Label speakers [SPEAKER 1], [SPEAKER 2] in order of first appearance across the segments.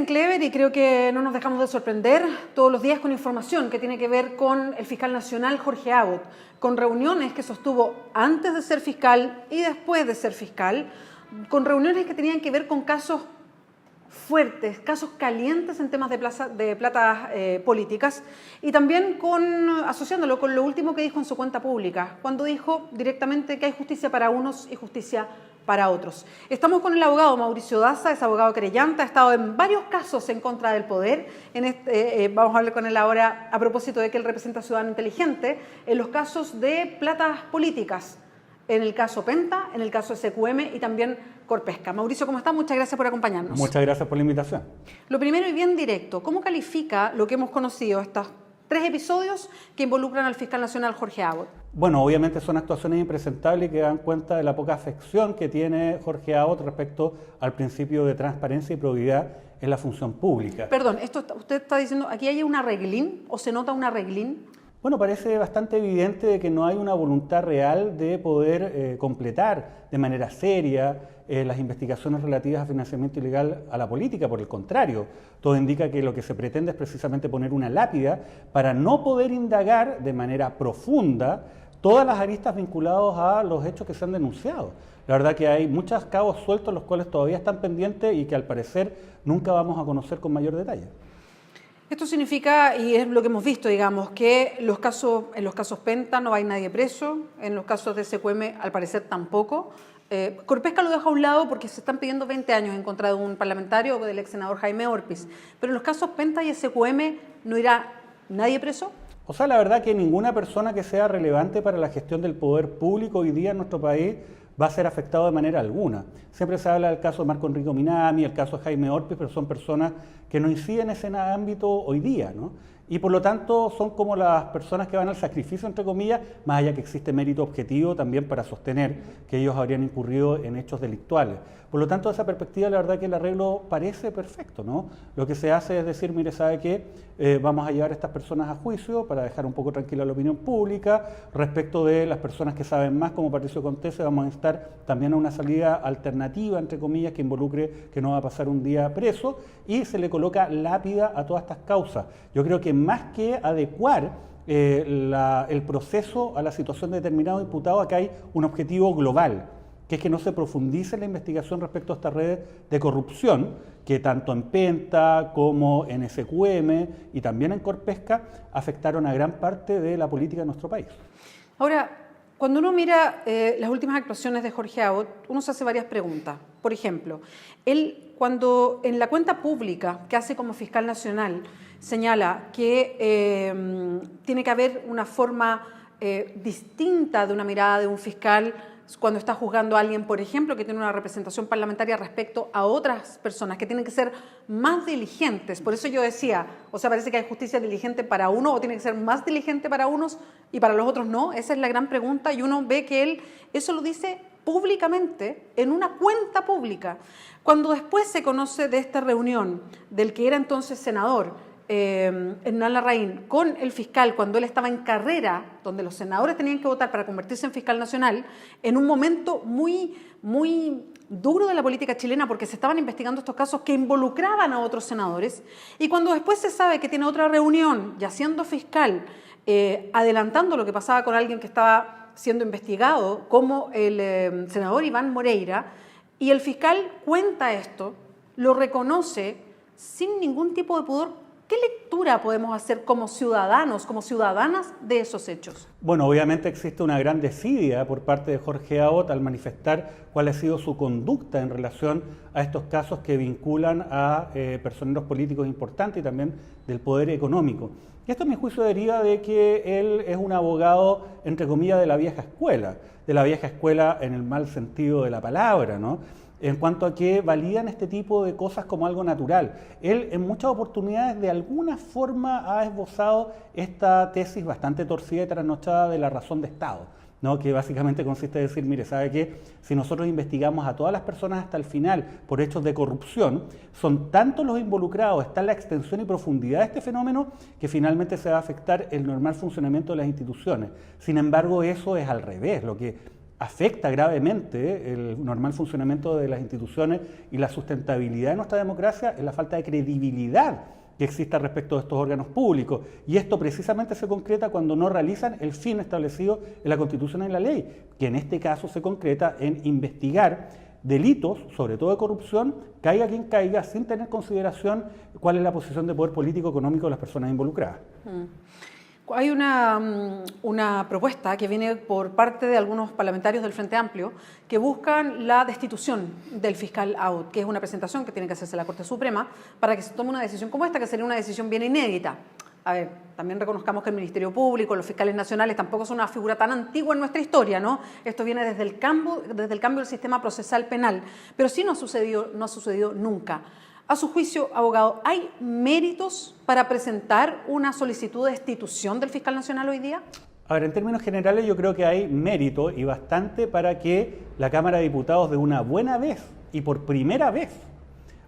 [SPEAKER 1] Clever y creo que no nos dejamos de sorprender todos los días con información que tiene que ver con el fiscal nacional Jorge Abbott, con reuniones que sostuvo antes de ser fiscal y después de ser fiscal, con reuniones que tenían que ver con casos fuertes, casos calientes en temas de platas políticas, y también asociándolo con lo último que dijo en su cuenta pública, cuando dijo directamente que hay justicia para unos y justicia para otros. Estamos con el abogado Mauricio Daza, es abogado querellante, ha estado en varios casos en contra del poder. Vamos a hablar con él ahora a propósito de que él representa a Ciudadano Inteligente en los casos de platas políticas, en el caso Penta, en el caso SQM y también Corpesca. Mauricio, ¿cómo está? Muchas gracias por acompañarnos.
[SPEAKER 2] Muchas gracias por la invitación.
[SPEAKER 1] Lo primero y bien directo, ¿cómo califica lo que hemos conocido, estos 3 episodios que involucran al fiscal nacional Jorge Abbott?
[SPEAKER 2] Bueno, obviamente son actuaciones impresentables que dan cuenta de la poca afección que tiene Jorge Abbott respecto al principio de transparencia y probidad en la función pública.
[SPEAKER 1] Perdón, usted está diciendo, ¿aquí hay un arreglín o se nota un arreglín?
[SPEAKER 2] Bueno, parece bastante evidente de que no hay una voluntad real de poder completar de manera seria las investigaciones relativas a financiamiento ilegal a la política. Por el contrario, todo indica que lo que se pretende es precisamente poner una lápida para no poder indagar de manera profunda todas las aristas vinculadas a los hechos que se han denunciado. La verdad que hay muchos cabos sueltos los cuales todavía están pendientes y que al parecer nunca vamos a conocer con mayor detalle.
[SPEAKER 1] Esto significa, y es lo que hemos visto, digamos, que en los casos Penta no hay nadie preso, en los casos de SQM al parecer tampoco. Corpesca lo deja a un lado porque se están pidiendo 20 años en contra de un parlamentario o del ex senador Jaime Orpiz. Pero en los casos Penta y SQM no irá nadie preso.
[SPEAKER 2] O sea, la verdad que ninguna persona que sea relevante para la gestión del poder público hoy día en nuestro país va a ser afectado de manera alguna. Siempre se habla del caso de Marco Enrico Minami, el caso de Jaime Orpiz, pero son personas que no inciden en ese ámbito hoy día, ¿no? Y por lo tanto son como las personas que van al sacrificio, entre comillas, más allá que existe mérito objetivo también para sostener que ellos habrían incurrido en hechos delictuales. Por lo tanto, de esa perspectiva, la verdad que el arreglo parece perfecto, ¿no? Lo que se hace es decir, mire, ¿sabe qué? Vamos a llevar a estas personas a juicio para dejar un poco tranquila la opinión pública. Respecto de las personas que saben más, como Patricio Contese, vamos a instar también a una salida alternativa, entre comillas, que involucre que no va a pasar un día preso, y se le coloca lápida a todas estas causas. Yo creo que más que adecuar el proceso a la situación de determinado imputado, acá hay un objetivo global, que es que no se profundice la investigación respecto a estas redes de corrupción, que tanto en Penta como en SQM y también en Corpesca afectaron a gran parte de la política de nuestro país.
[SPEAKER 1] Ahora, cuando uno mira las últimas actuaciones de Jorge Abbott, uno se hace varias preguntas. Por ejemplo, él cuando en la cuenta pública que hace como fiscal nacional señala que tiene que haber una forma distinta de una mirada de un fiscal cuando está juzgando a alguien, por ejemplo, que tiene una representación parlamentaria respecto a otras personas, que tienen que ser más diligentes. Por eso yo decía, o sea, parece que hay justicia diligente para uno o tiene que ser más diligente para unos y para los otros no. Esa es la gran pregunta y uno ve que él eso lo dice públicamente en una cuenta pública. Cuando después se conoce de esta reunión del que era entonces senador, Hernán Larraín, con el fiscal cuando él estaba en carrera, donde los senadores tenían que votar para convertirse en fiscal nacional, en un momento muy duro de la política chilena porque se estaban investigando estos casos que involucraban a otros senadores, y cuando después se sabe que tiene otra reunión, ya siendo fiscal, adelantando lo que pasaba con alguien que estaba siendo investigado, como el senador Iván Moreira, y el fiscal cuenta esto, lo reconoce sin ningún tipo de pudor. ¿Qué lectura podemos hacer como ciudadanos, como ciudadanas de esos hechos?
[SPEAKER 2] Bueno, obviamente existe una gran desidia por parte de Jorge Abbott al manifestar cuál ha sido su conducta en relación a estos casos que vinculan a personeros políticos importantes y también del poder económico. Y esto, a mi juicio, deriva de que él es un abogado, entre comillas, de la vieja escuela en el mal sentido de la palabra, ¿no? En cuanto a que validan este tipo de cosas como algo natural. Él en muchas oportunidades de alguna forma ha esbozado esta tesis bastante torcida y trasnochada de la razón de Estado, ¿no? Que básicamente consiste en decir, mire, ¿sabe qué? Si nosotros investigamos a todas las personas hasta el final por hechos de corrupción, son tantos los involucrados, está la extensión y profundidad de este fenómeno que finalmente se va a afectar el normal funcionamiento de las instituciones. Sin embargo, eso es al revés. Lo que afecta gravemente el normal funcionamiento de las instituciones y la sustentabilidad de nuestra democracia es la falta de credibilidad que exista respecto de estos órganos públicos. Y esto precisamente se concreta cuando no realizan el fin establecido en la Constitución y en la ley, que en este caso se concreta en investigar delitos, sobre todo de corrupción, caiga quien caiga, sin tener consideración cuál es la posición de poder político económico de las personas involucradas.
[SPEAKER 1] Hay una propuesta que viene por parte de algunos parlamentarios del Frente Amplio que buscan la destitución del fiscal Abbott, que es una presentación que tiene que hacerse la Corte Suprema para que se tome una decisión como esta, que sería una decisión bien inédita. A ver, también reconozcamos que el Ministerio Público, los fiscales nacionales tampoco son una figura tan antigua en nuestra historia, ¿no? Esto viene desde el cambio del sistema procesal penal, pero sí no ha sucedido nunca. A su juicio, abogado, ¿hay méritos para presentar una solicitud de destitución del fiscal nacional hoy día?
[SPEAKER 2] A ver, en términos generales yo creo que hay mérito y bastante para que la Cámara de Diputados de una buena vez y por primera vez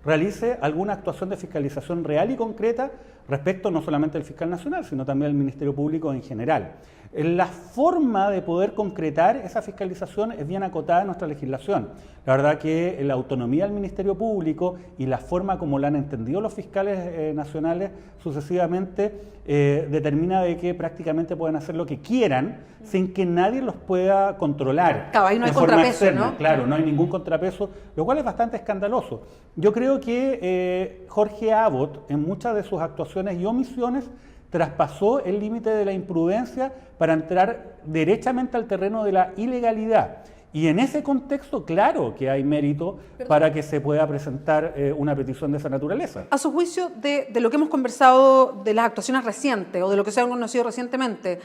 [SPEAKER 2] realice alguna actuación de fiscalización real y concreta respecto no solamente al fiscal nacional, sino también al Ministerio Público en general. La forma de poder concretar esa fiscalización es bien acotada en nuestra legislación. La verdad que la autonomía del Ministerio Público y la forma como la han entendido los fiscales nacionales sucesivamente determina de que prácticamente pueden hacer lo que quieran sin que nadie los pueda controlar.
[SPEAKER 1] Claro, ahí no hay contrapeso, ¿no?
[SPEAKER 2] Claro, no hay ningún contrapeso, lo cual es bastante escandaloso. Yo creo que Jorge Abbott, en muchas de sus actuaciones y omisiones, traspasó el límite de la imprudencia para entrar derechamente al terreno de la ilegalidad. Y en ese contexto, claro que hay mérito para que se pueda presentar una petición de esa naturaleza.
[SPEAKER 1] A su juicio, de lo que hemos conversado de las actuaciones recientes o de lo que se ha conocido recientemente,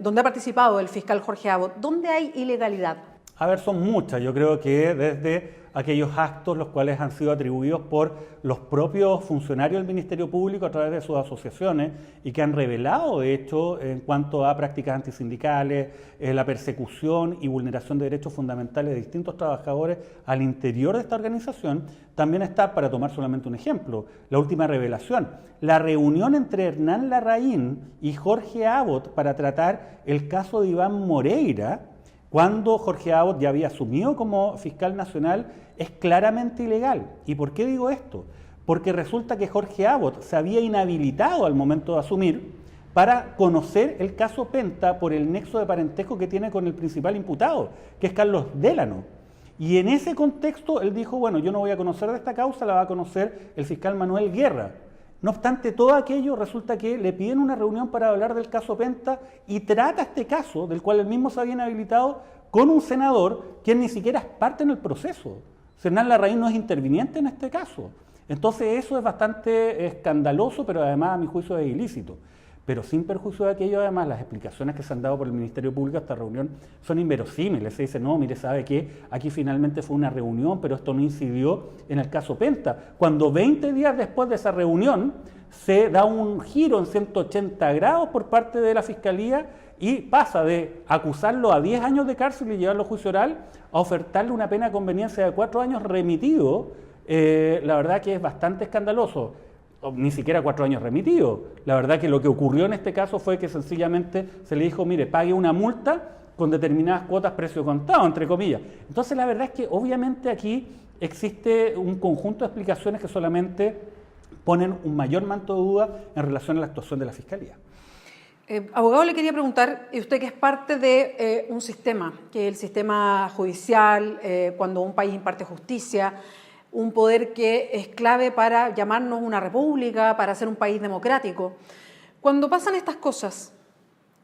[SPEAKER 1] donde ha participado el fiscal Jorge Abbott, ¿dónde hay ilegalidad?
[SPEAKER 2] A ver, son muchas. Yo creo que desde aquellos actos los cuales han sido atribuidos por los propios funcionarios del Ministerio Público a través de sus asociaciones y que han revelado, de hecho, en cuanto a prácticas antisindicales, la persecución y vulneración de derechos fundamentales de distintos trabajadores al interior de esta organización, también está, para tomar solamente un ejemplo, la última revelación, la reunión entre Hernán Larraín y Jorge Abbott para tratar el caso de Iván Moreira, cuando Jorge Abbott ya había asumido como fiscal nacional, es claramente ilegal. ¿Y por qué digo esto? Porque resulta que Jorge Abbott se había inhabilitado al momento de asumir para conocer el caso Penta por el nexo de parentesco que tiene con el principal imputado, que es Carlos Délano. Y en ese contexto él dijo, bueno, yo no voy a conocer de esta causa, la va a conocer el fiscal Manuel Guerra. No obstante todo aquello, resulta que le piden una reunión para hablar del caso Penta y trata este caso, del cual él mismo se había inhabilitado, con un senador quien ni siquiera es parte en el proceso. Hernán Larraín no es interviniente en este caso. Entonces eso es bastante escandaloso, pero además a mi juicio es ilícito. Pero sin perjuicio de aquello, además, las explicaciones que se han dado por el Ministerio Público a esta reunión son inverosímiles. Se dice, no, mire, ¿sabe qué? Aquí finalmente fue una reunión, pero esto no incidió en el caso Penta. Cuando 20 días después de esa reunión se da un giro en 180 grados por parte de la Fiscalía y pasa de acusarlo a 10 años de cárcel y llevarlo a juicio oral a ofertarle una pena de conveniencia de 4 años remitido. La verdad que es bastante escandaloso. Ni siquiera 4 años remitido. La verdad que lo que ocurrió en este caso fue que sencillamente se le dijo, mire, pague una multa con determinadas cuotas precio contado, entre comillas. Entonces la verdad es que obviamente aquí existe un conjunto de explicaciones que solamente ponen un mayor manto de duda en relación a la actuación de la Fiscalía.
[SPEAKER 1] Abogado, le quería preguntar, usted que es parte de un sistema, que es el sistema judicial, cuando un país imparte justicia, un poder que es clave para llamarnos una república, para ser un país democrático. Cuando pasan estas cosas,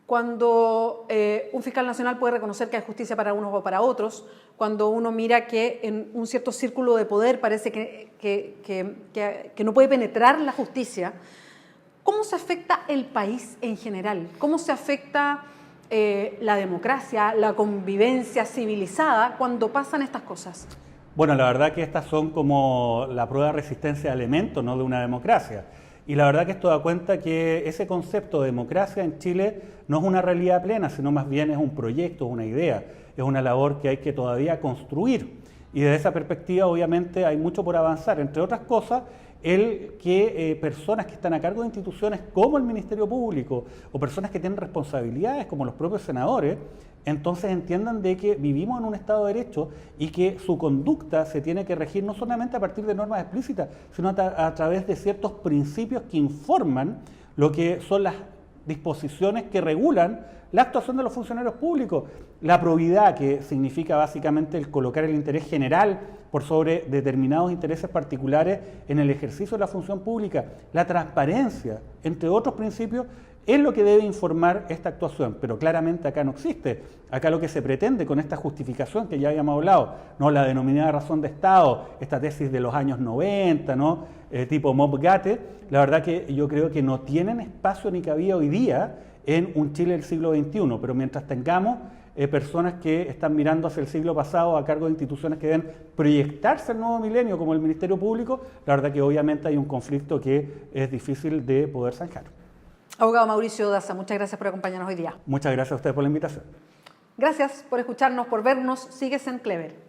[SPEAKER 1] cuando un fiscal nacional puede reconocer que hay justicia para unos o para otros, cuando uno mira que en un cierto círculo de poder parece que no puede penetrar la justicia, ¿cómo se afecta el país en general? ¿Cómo se afecta la democracia, la convivencia civilizada cuando pasan estas cosas?
[SPEAKER 2] Bueno, la verdad que estas son como la prueba de resistencia de elementos, no de una democracia. Y la verdad que esto da cuenta que ese concepto de democracia en Chile no es una realidad plena, sino más bien es un proyecto, es una idea, es una labor que hay que todavía construir. Y desde esa perspectiva, obviamente, hay mucho por avanzar, entre otras cosas, el que personas que están a cargo de instituciones como el Ministerio Público o personas que tienen responsabilidades como los propios senadores, entonces entiendan de que vivimos en un Estado de Derecho y que su conducta se tiene que regir no solamente a partir de normas explícitas, sino a través de ciertos principios que informan lo que son las disposiciones que regulan la actuación de los funcionarios públicos. La probidad, que significa básicamente el colocar el interés general por sobre determinados intereses particulares en el ejercicio de la función pública. La transparencia, entre otros principios, es lo que debe informar esta actuación, pero claramente acá no existe. Acá lo que se pretende con esta justificación que ya habíamos hablado, ¿no? La denominada razón de Estado, esta tesis de los años 90, ¿no? Tipo Mob-Gate, la verdad que yo creo que no tienen espacio ni cabida hoy día en un Chile del siglo XXI, pero mientras tengamos personas que están mirando hacia el siglo pasado a cargo de instituciones que deben proyectarse al nuevo milenio como el Ministerio Público, la verdad que obviamente hay un conflicto que es difícil de poder zanjar.
[SPEAKER 1] Abogado Mauricio Daza, muchas gracias por acompañarnos hoy día.
[SPEAKER 2] Muchas gracias a ustedes por la invitación.
[SPEAKER 1] Gracias por escucharnos, por vernos. Sigues en Clever.